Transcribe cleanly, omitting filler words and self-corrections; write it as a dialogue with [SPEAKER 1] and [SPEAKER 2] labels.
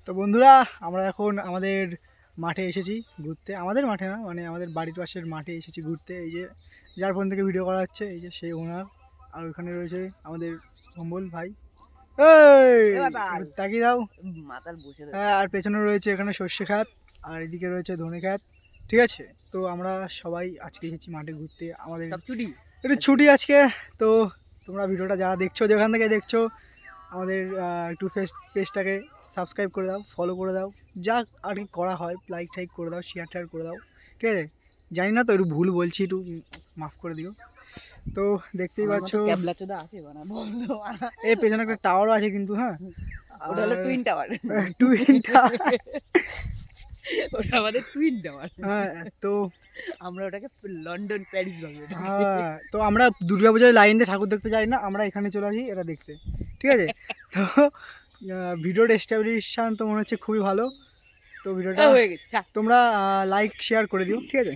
[SPEAKER 1] তো বন্ধুরা, আমরা এখন আমাদের মাঠে এসেছি ঘুরতে। আমাদের মাঠে না, মানে আমাদের বাড়ির পাশের মাঠে এসেছি ঘুরতে। এই যে যার ফোন থেকে ভিডিও করা হচ্ছে, এই যে সেই ওনার। আর ওখানে রয়েছে আমাদের কম্বল ভাই। এই একটু তাকিয়ে দাও। হ্যাঁ, আর পেছনে রয়েছে এখানে সর্ষে খাত, আর এদিকে রয়েছে ধনে খাত। ঠিক আছে, তো আমরা সবাই আজকে এসেছি মাঠে ঘুরতে। আমাদের
[SPEAKER 2] ছুটি
[SPEAKER 1] একটু ছুটি আজকে। তো তোমরা ভিডিওটা যারা দেখছো, যেখান থেকে দেখছো, আমাদের একটু পেজটাকে সাবস্ক্রাইব করে দাও, ফলো করে দাও, যা আর কি করা হয়, লাইক টাইক করে দাও, শেয়ার টেয়ার করে দাও। ঠিক আছে, জানি না তো, একটু ভুল বলছি, একটু মাফ করে দিও। তো দেখতেই পাচ্ছ এই পেছনে একটা টাওয়ারও আছে কিন্তু। হ্যাঁ,
[SPEAKER 2] ওটা হলো টুইন টাওয়ার।
[SPEAKER 1] Twin tower.
[SPEAKER 2] ওটা আমাদের টুইন টাওয়ার।
[SPEAKER 1] হ্যাঁ, তো
[SPEAKER 2] আমরা ওটাকে লন্ডন প্যারিস ভাবি।
[SPEAKER 1] হ্যাঁ, তো আমরা দুর্গাপূজায় লাইন দিয়ে ঠাকুর দেখতে যাই না, আমরা এখানে চলে আসি এটা দেখতে। ঠিক আছে, তো ভিডিওর এস্টাবলিশন তো মনে হচ্ছে খুবই ভালো। তো ভিডিওটা
[SPEAKER 2] হয়ে গেছে।
[SPEAKER 1] তোমরা লাইক শেয়ার করে দিও। ঠিক আছে।